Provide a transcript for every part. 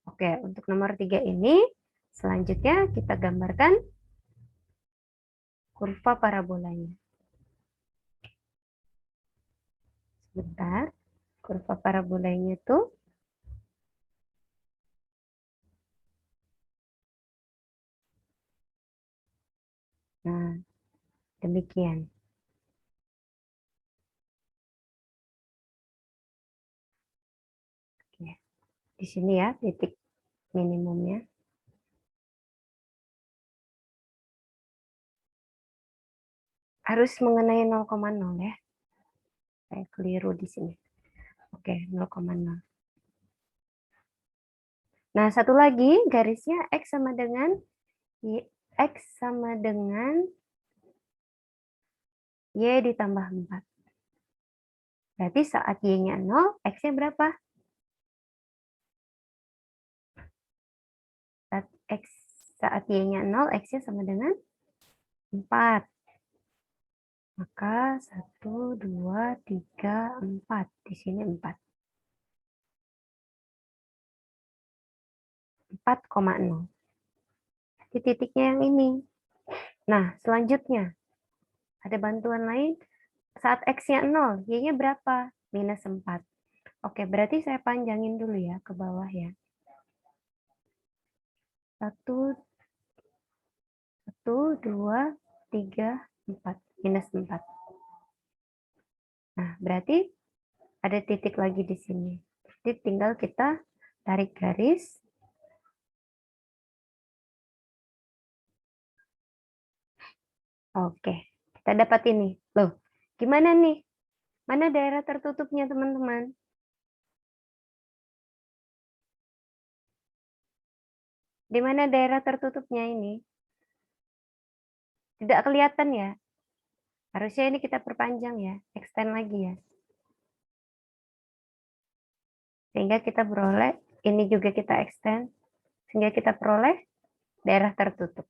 Oke, untuk nomor 3 ini, selanjutnya kita gambarkan kurva parabolanya. Sebentar, kurva parabolanya itu nah, demikian. Oke. Di sini ya titik minimumnya. Harus mengenai 0,0 ya. Saya keliru di sini. Oke, 0,0. Nah, satu lagi garisnya X sama dengan X sama dengan Y ditambah 4. Berarti saat Y-nya 0, X-nya berapa? Saat Y-nya 0, X-nya sama dengan 4. Maka 1, 2, 3, 4. Di sini 4. 4,0. Di titiknya yang ini. Nah, selanjutnya. Ada bantuan lain. Saat X-nya 0, Y-nya berapa? Minus 4. Oke, berarti saya panjangin dulu ya ke bawah ya. 1, 2, 3, 4. Minus 4. Nah, berarti ada titik lagi di sini. Jadi tinggal kita tarik garis. Oke, kita dapat ini. Loh, gimana nih? Mana daerah tertutupnya, teman-teman? Di mana daerah tertutupnya ini? Tidak kelihatan ya? Harusnya ini kita perpanjang ya, extend lagi ya. Sehingga kita peroleh, ini juga kita extend, sehingga kita peroleh daerah tertutup.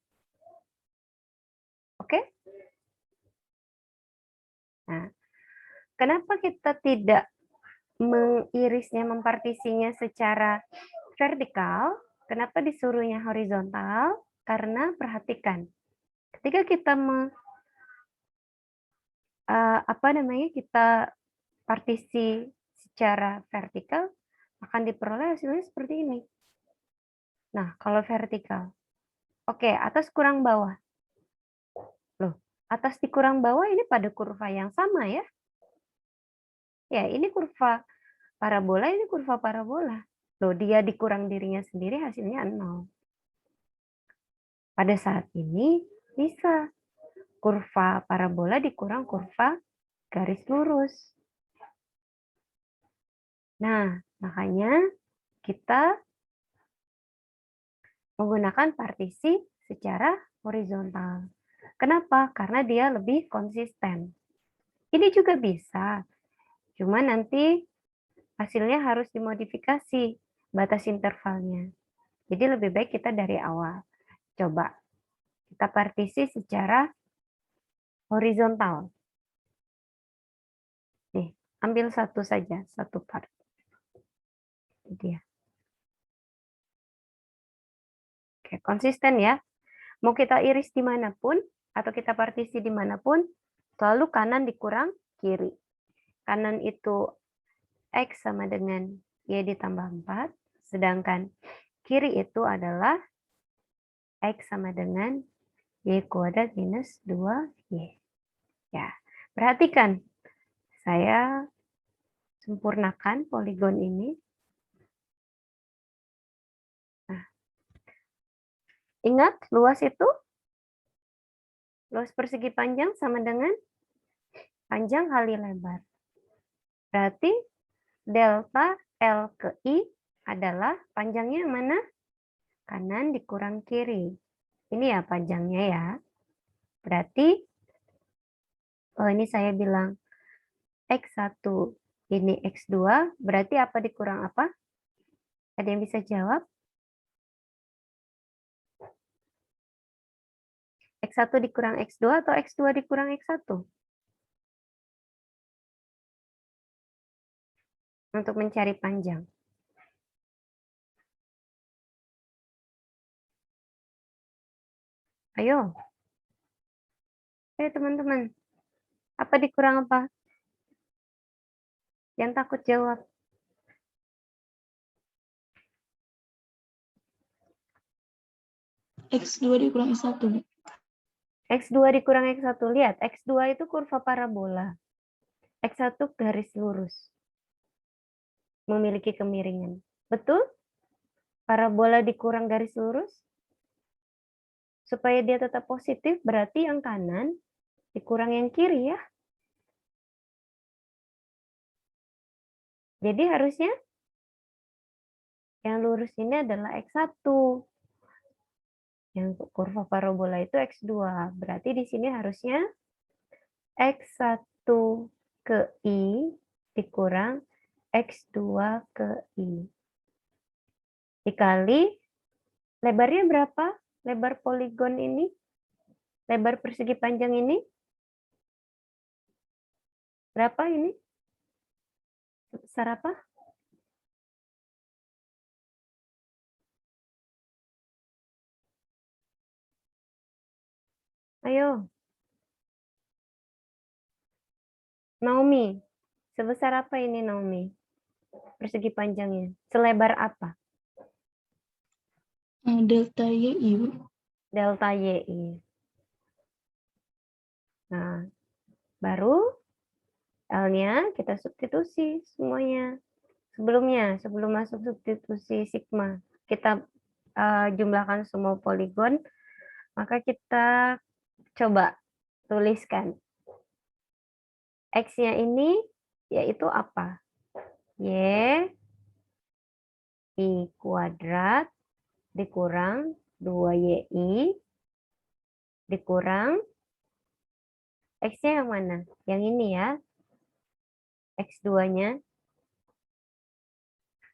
Oke? Nah, kenapa kita tidak mengirisnya, mempartisinya secara vertikal? Kenapa disuruhnya horizontal? Karena perhatikan, ketika kita kita partisi secara vertikal, akan diperoleh hasilnya seperti ini. Nah, kalau vertikal, oke, atas kurang bawah. Loh, atas dikurang bawah ini pada kurva yang sama ya. Ya, ini kurva parabola, ini kurva parabola. Loh, dia dikurang dirinya sendiri hasilnya 0. Pada saat ini bisa kurva parabola dikurang kurva garis lurus. Nah, makanya kita menggunakan partisi secara horizontal. Kenapa? Karena dia lebih konsisten. Ini juga bisa, cuma nanti hasilnya harus dimodifikasi batas intervalnya. Jadi lebih baik kita dari awal. Coba kita partisi secara horizontal. Nih, ambil satu saja, satu part. Dia. Oke, konsisten ya. Mau kita iris dimanapun, atau kita partisi dimanapun, selalu kanan dikurang kiri. Kanan itu X sama dengan Y ditambah 4, sedangkan kiri itu adalah X sama dengan Y kuadrat minus 2Y. Ya, perhatikan. Saya sempurnakan poligon ini. Nah, ingat, luas itu, luas persegi panjang sama dengan panjang kali lebar. Berarti delta L ke I adalah panjangnya mana? Kanan dikurang kiri. Ini ya panjangnya ya. Berarti, oh ini saya bilang X1 ini X2, berarti apa dikurang apa? Ada yang bisa jawab? X1 dikurang X2 atau X2 dikurang X1? Untuk mencari panjang. Ayo. Teman-teman. Apa dikurang apa? Jangan takut jawab. X2 dikurang X1. X2 dikurang X1. Lihat, X2 itu kurva parabola. X1 garis lurus. Memiliki kemiringan. Betul? Parabola dikurang garis lurus. Supaya dia tetap positif, berarti yang kanan dikurang yang kiri ya. Jadi harusnya yang lurus ini adalah X1. Yang kurva parabola itu X2. Berarti di sini harusnya X1 ke I dikurang X2 ke I. Dikali, lebarnya berapa? Lebar poligon ini? Lebar persegi panjang ini? Berapa ini? Sebesar apa? Ayo. Naomi. Sebesar apa ini Naomi? Persegi panjangnya. Selebar apa? Delta YI. Delta YI. Nah, baru L-nya kita substitusi semuanya. Sebelum masuk substitusi sigma, kita jumlahkan semua poligon, maka kita coba tuliskan. X-nya ini yaitu apa? Y I kuadrat dikurang 2YI dikurang X-nya yang mana? Yang ini ya. X2-nya.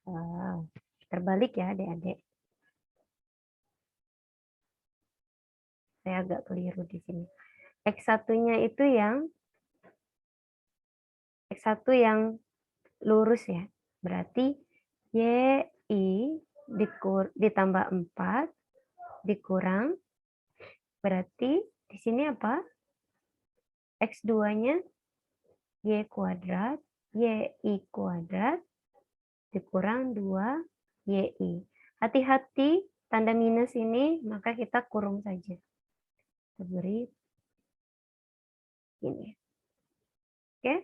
Wow, terbalik ya adik-adik. Saya agak keliru di sini. X1-nya itu yang X1 yang lurus ya. Berarti YI ditambah 4 dikurang. Berarti di sini apa? X2-nya Y kuadrat, YI kuadrat dikurang 2YI. Hati-hati tanda minus ini, maka kita kurung saja. Kita beri ini. Oke.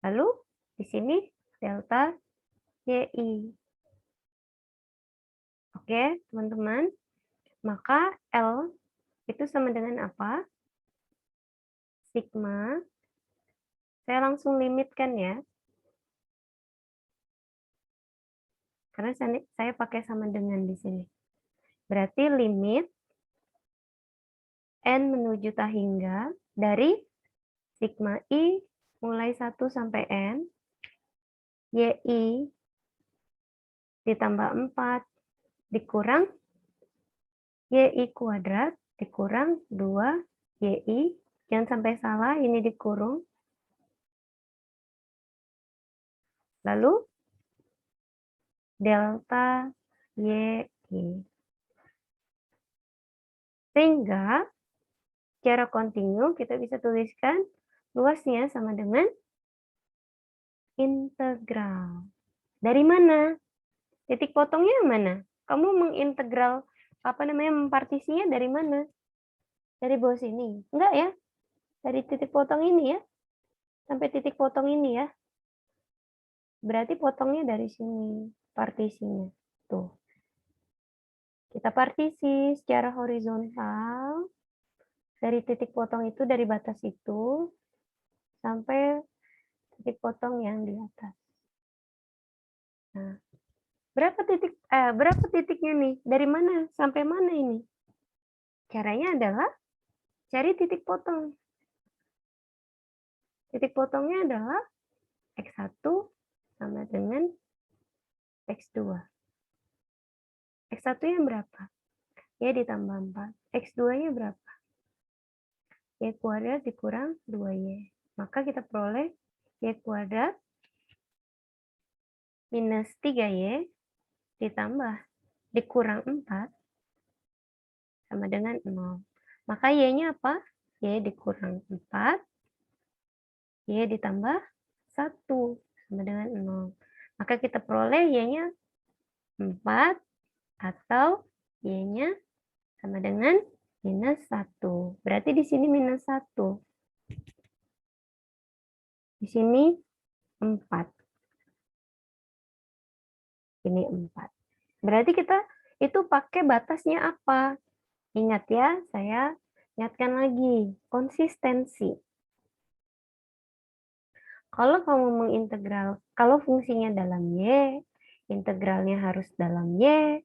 Lalu di sini delta YI. Oke, teman-teman. Maka L itu sama dengan apa? Sigma. Saya langsung limitkan ya. Karena saya pakai sama dengan di sini. Berarti limit N menuju tak hingga dari sigma I mulai 1 sampai N, YI ditambah 4 dikurang YI kuadrat dikurang 2 YI. Jangan sampai salah, ini dikurung. Lalu delta YI. Sehingga secara kontinu kita bisa tuliskan luasnya sama dengan integral. Dari mana? Titik potongnya mana? Kamu mengintegral mempartisinya dari mana? Dari bawah sini? Enggak ya? Dari titik potong ini ya? Sampai titik potong ini ya? Berarti potongnya dari sini, partisinya. Tuh. Kita partisi secara horizontal. Dari titik potong itu, dari batas itu, sampai titik potong yang di atas. Nah, berapa titiknya nih? Dari mana sampai mana ini? Caranya adalah cari titik potong. Titik potongnya adalah X1 sama dengan X2. X1 yang berapa? Y ditambah 4. X2-nya berapa? Y kuadrat dikurang 2Y. Maka kita peroleh Y kuadrat minus 3Y ditambah dikurang 4 sama dengan 0. Maka Y-nya apa? Y dikurang 4, Y ditambah 1 sama dengan 0. Maka kita peroleh Y-nya 4 atau Y-nya sama dengan minus 1. Berarti di sini minus 1. Di sini 4. Ini 4. Berarti kita itu pakai batasnya apa? Ingat ya, saya ingatkan lagi. Konsistensi. Kalau kamu mengintegral, kalau fungsinya dalam Y, integralnya harus dalam Y,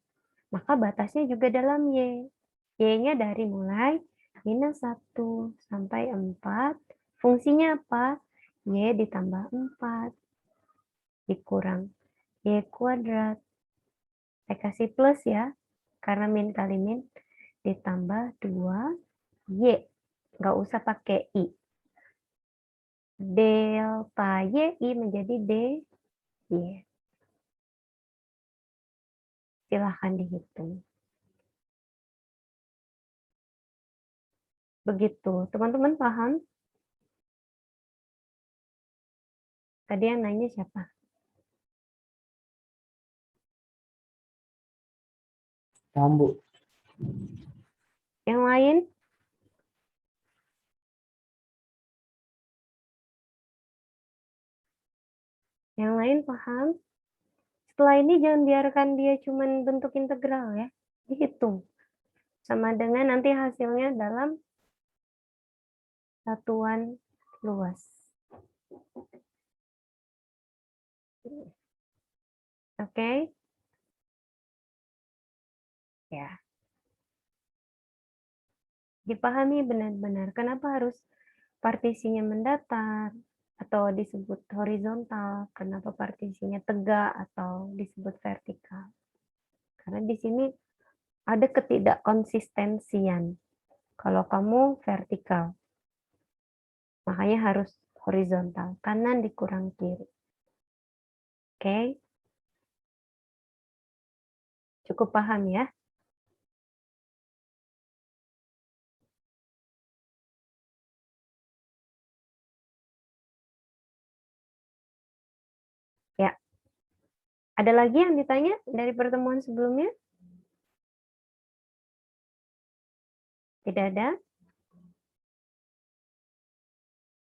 maka batasnya juga dalam Y. Y-nya dari mulai minus 1 sampai 4. Fungsinya apa? Y ditambah 4 dikurang Y kuadrat. Saya kasih plus ya, karena min kali min ditambah 2Y. Nggak usah pakai I. Delta Y menjadi DY. Silahkan dihitung. Begitu. Teman-teman paham? Tadi yang nanya siapa? Paham, Bu. Yang lain? Yang lain paham? Setelah ini jangan biarkan dia cuma bentuk integral ya. Dihitung. Sama dengan nanti hasilnya dalam satuan luas. Oke? Ya. Dipahami benar-benar. Kenapa harus partisinya mendatar atau disebut horizontal? Kenapa partisinya tegak atau disebut vertikal? Karena di sini ada ketidakkonsistensian. Kalau kamu vertikal, makanya harus horizontal, kanan dikurang kiri. Oke? Cukup paham ya? Ya. Ada lagi yang ditanya dari pertemuan sebelumnya? Tidak ada?